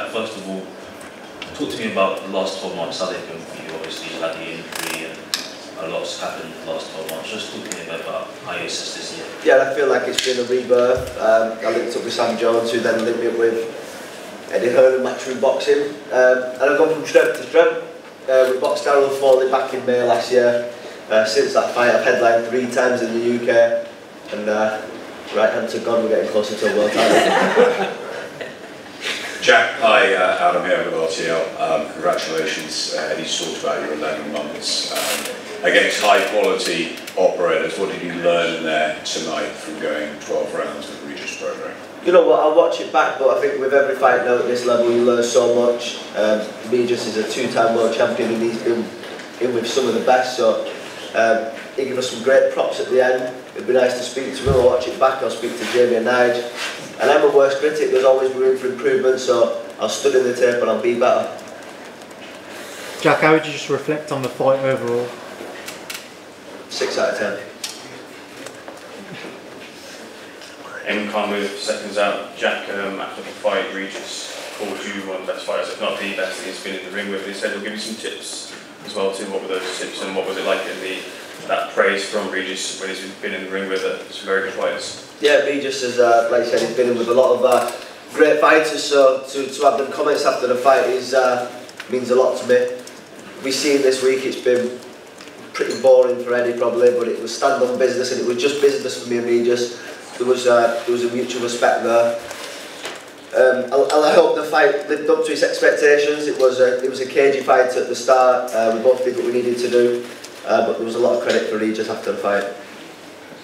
Jack, first of all, talk to me about the last 12 months, how they've been for you. Obviously, you had the injury and a lot's happened in the last 12 months. Just talk to me about how you assess this year. Yeah, I feel like it's been a rebirth. I linked up with Sam Jones, who then linked me up with Eddie Hearn and Matchroom Boxing. And I've gone from strength to strength. We boxed Catterall falling back in May last year. Since that fight, I've headlined 3 times in the UK. And right hand to God, we're getting closer to a world title. Jack, hi, Adam here with RTL. Congratulations. Eddie's talked about your 11 months against high quality operators. What did you learn there tonight from going 12 rounds with Regis Prograis? You know what, I'll watch it back, but I think with every fight now at this level you learn so much. Regis is a 2-time world champion and he's been in with some of the best, so he gave us some great props at the end. It'd be nice to speak to him. I'll watch it back, I'll speak to Jamie and Nige. And I'm a worst critic, there's always room for improvement, so I'll study the tape and I'll be better. Jack, how would you just reflect on the fight overall? 6 out of 10. Eamon can't move seconds out. Jack, after the fight, Regis called you one of the best fighters, if not the best he's been in the ring with. He said he'll give you some tips as well too. What were those tips and what was it like in that praise from Regis when he's been in the ring with some very good fighters? Yeah, Regis has, like I said, he's been in with a lot of great fighters, so to have them comments after the fight means a lot to me. We've seen this week it's been pretty boring for Eddie probably, but it was stand-on business and it was just business for me and Regis. There was a mutual respect there. And I hope the fight lived up to its expectations. It was a cagey fight at the start. We both did what we needed to do, but there was a lot of credit for Regis after the fight.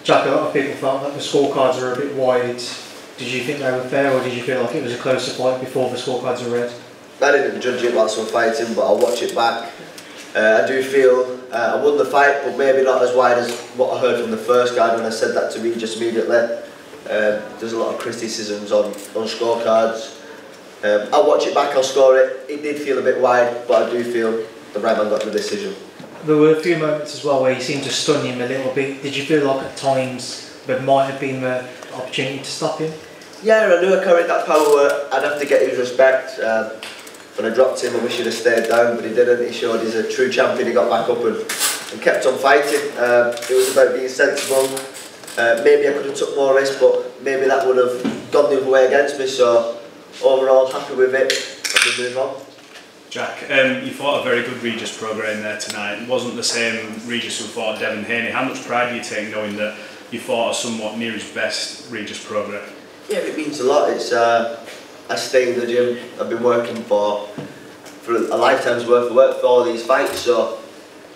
Jack, a lot of people felt that the scorecards were a bit wide. Did you think they were fair, or did you feel like it was a closer fight before the scorecards were read? I didn't judge it whilst we were fighting, but I'll watch it back. I do feel I won the fight, but maybe not as wide as what I heard from the first guy when I said that to Regis immediately. There's a lot of criticisms on scorecards. I'll watch it back, I'll score it. It did feel a bit wide, but I do feel the right man got the decision. There were a few moments as well where he seemed to stun him a little bit. Did you feel like at times there might have been the opportunity to stop him? Yeah, I knew I carried that power. I'd have to get his respect. When I dropped him, I wish he'd have stayed down, but he didn't. He showed he's a true champion. He got back up and kept on fighting. It was about being sensible. Maybe I could have took more risk, but maybe that would have gone the other way against me. So overall, happy with it. And we move on. Jack, you fought a very good Regis Prograis in there tonight. It wasn't the same Regis who fought Devon Haney. How much pride do you take knowing that you fought a somewhat near his best Regis Prograis? Yeah, it means a lot. It's I stay in the gym. I've been working for a lifetime's worth of work for all these fights, so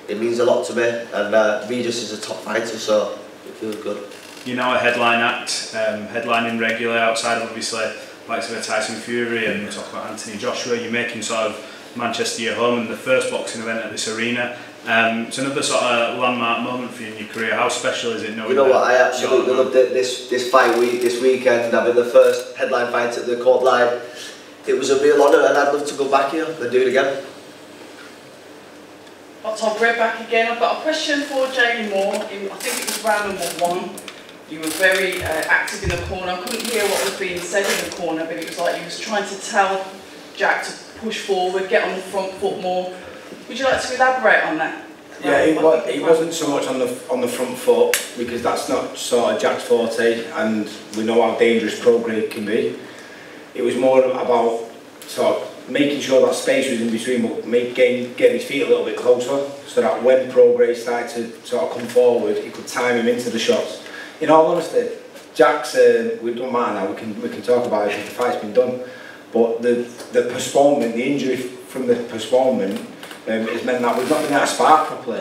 it means a lot to me. And Regis is a top fighter, so it feels good. You're now a headline act, headlining regular outside of obviously likes of Tyson Fury, and we talk about Anthony Joshua. You're making sort of Manchester your home and the first boxing event at this arena. It's another sort of landmark moment for you in your career. How special is it knowing? You know what, I absolutely loved it. This fight week, this weekend, having the first headline fight at the Court Live. It was a real honour, and I'd love to go back here and do it again. Tom Brett back again. I've got a question for Jamie Moore. I think it was round number 1. You were very active in the corner. I couldn't hear what was being said in the corner, but it was like you was trying to tell Jack to push forward, get on the front foot more. Would you like to elaborate on that? Yeah, it wasn't so much on the front foot, because that's not sort of Jack's forte, and we know how dangerous Prograis can be. It was more about sort of making sure that space was in between, but get his feet a little bit closer, so that when Prograis started to sort of come forward, he could time him into the shots. In all honesty, Jack's, we don't matter now, we can talk about it because the fight's been done, but the postponement, the injury from the postponement, has meant that we've not been able to spar properly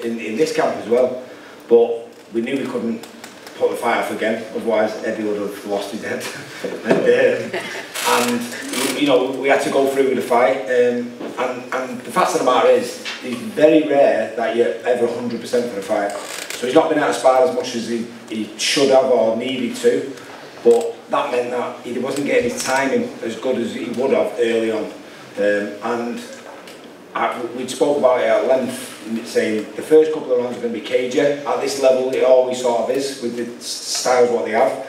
in this camp as well. But we knew we couldn't put the fight off again, otherwise Eddie would have lost his head. and you know, we had to go through with the fight. And the fact of the matter is, it's very rare that you're ever 100% for the fight. So he's not been able to spar as much as he should have or needed to. But that meant that he wasn't getting his timing as good as he would have early on. We spoke about it at length, saying the first couple of rounds are going to be cagey. At this level, it always sort of is, with the styles what they have.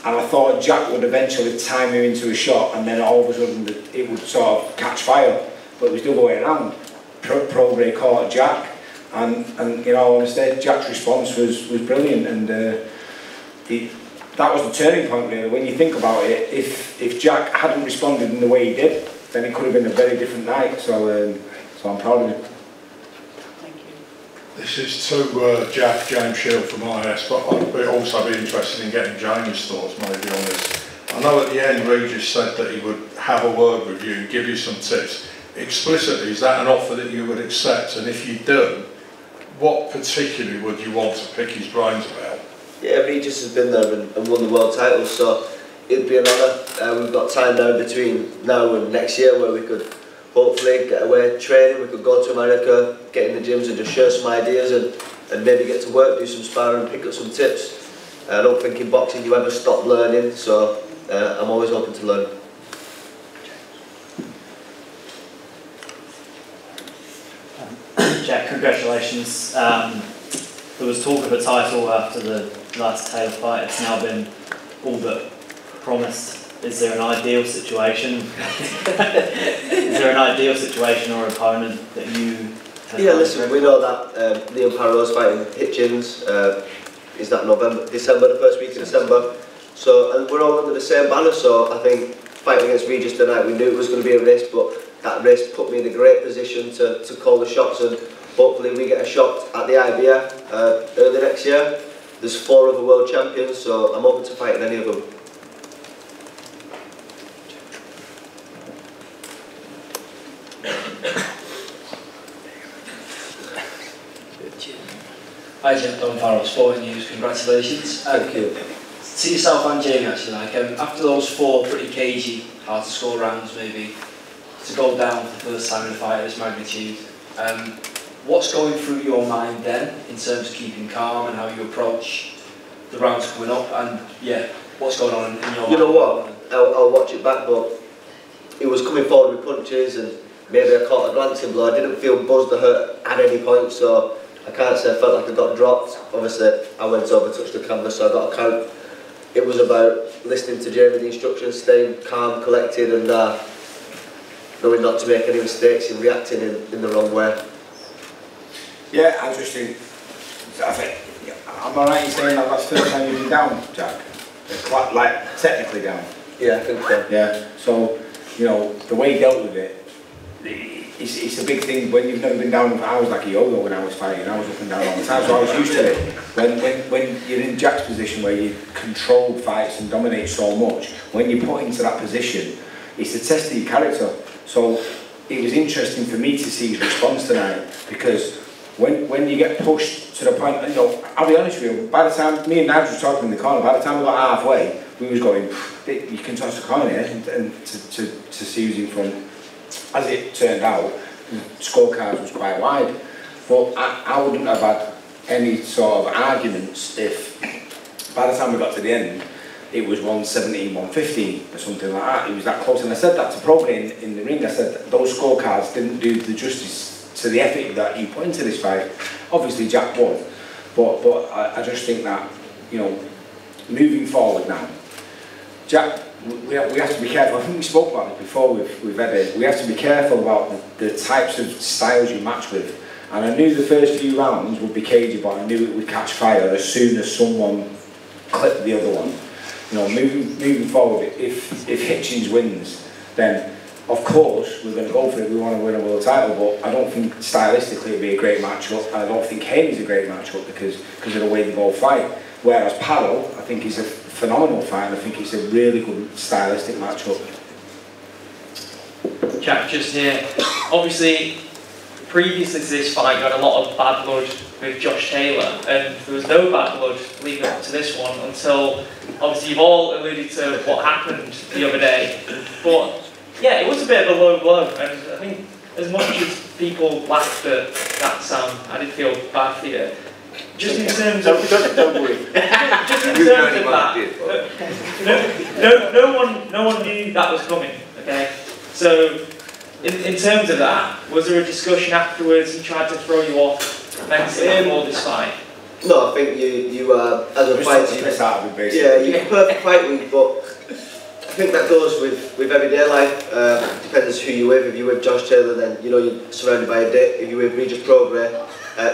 and I thought Jack would eventually time him into a shot, and then all of a sudden it would sort of catch fire, but it was the other way around. Prograis caught Jack, and you know, honestly, Jack's response was brilliant, and that was the turning point really. When you think about it, if Jack hadn't responded in the way he did, then it could have been a very different night. So I'm proud of him. Thank you. This is to James Shield from IS, but I'd also be interested in getting James' thoughts maybe on this. I know at the end Regis said that he would have a word with you, give you some tips. Explicitly, is that an offer that you would accept? And if you do, what particularly would you want to pick his brains about? Yeah, Regis has been there and won the world title, so it'd be an honour. We've got time now between now and next year where we could hopefully get away training, we could go to America, get in the gyms and just share some ideas and maybe get to work, do some sparring, pick up some tips. I don't think in boxing you ever stop learning, so I'm always open to learn. Jack, congratulations. There was talk of a title after the last Taylor fight. It's now been all but promised. Is there an ideal situation? Is there an ideal situation or opponent that you have? Yeah, listen, we know that Liam Parrot's fighting Hitchens. Is that December, the first week of December? So, and we're all under the same banner, so I think fighting against Regis tonight, we knew it was going to be a race, but that race put me in a great position to call the shots, and hopefully we get a shot at the IBF early next year. There's 4 other world champions, so I'm open to fighting any of them. Hi Jim, Don Farrell, Sporting News, congratulations. Thank you. To yourself and Jamie actually, after those 4 pretty cagey, hard to score rounds maybe, to go down for the first time in a fight of this magnitude, what's going through your mind then in terms of keeping calm and how you approach the rounds coming up, and yeah, what's going on in your mind? You know what, I'll watch it back, but it was coming forward with punches and maybe I caught a glancing blow. I didn't feel buzzed or hurt at any point, so I can't say I felt like I got dropped. Obviously, I went over, touched the canvas, so I got a count. It was about listening to Jamie, the instructions, staying calm, collected, and knowing not to make any mistakes and reacting in the wrong way. Yeah, I just think, am I right in saying that that's the first time you've been down, Jack? Quite, like, technically down? Yeah, I think so. Yeah, so, you know, the way he dealt with it, it's a big thing when you've never been down. I was like a yo-yo when I was fighting, I was up and down all the time, so I was used to it. When you're in Jack's position where you control fights and dominate so much, when you're put into that position, it's a test of your character. So it was interesting for me to see his response tonight, because when you get pushed to the point, you know, I'll be honest with you, by the time, me and Nigel were talking in the corner, by the time we got halfway, we was going, you can toss a coin here, and to see who's in front. As it turned out, the scorecards was quite wide, but I wouldn't have had any sort of arguments if, by the time we got to the end, it was 117, 115 or something like that. It was that close, and I said that to Prograis in the ring. I said those scorecards didn't do the justice to the effort that you put into this fight. Obviously Jack won, but I just think that, you know, moving forward now, Jack, we have to be careful. I think we spoke about it before with Eddie. We have to be careful about the types of styles you match with. And I knew the first few rounds would be cagey, but I knew it would catch fire as soon as someone clipped the other one. You know, moving forward, if Hitchens wins, then of course we're going to go for it. We want to win a world title, but I don't think stylistically it'd be a great matchup. I don't think Haney's a great matchup because of the way they both fight. Whereas Catterall, I think he's a phenomenal fight. I think it's a really good stylistic matchup. Jack, just here. Obviously, previously to this fight, you had a lot of bad blood with Josh Taylor, and there was no bad blood leading up to this one until, obviously, you've all alluded to what happened the other day. But yeah, it was a bit of a low blow, and I think as much as people laughed at that, Sam, I did feel bad for you. Just in terms of don't worry. Just in terms of that, no one knew that was coming. Okay, so in terms of that, was there a discussion afterwards? He tried to throw you off mentally before this fight. No, I think you as a fighter, yeah, you perfect fight week, but I think that goes with everyday life. Depends who you're with. If you're with Josh Taylor, then you know you're surrounded by a dick. If you're with Regis Prograis,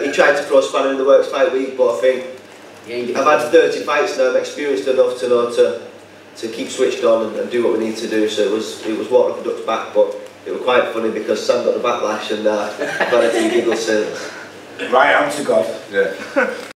he tried to throw a spanner in the works fight week, but I think I've had 30 fights now. I'm experienced enough to know to keep switched on and do what we need to do. So it was water off the duck's back, but it was quite funny because Sam got the backlash and got a few giggles since. Right, on to God. Yeah.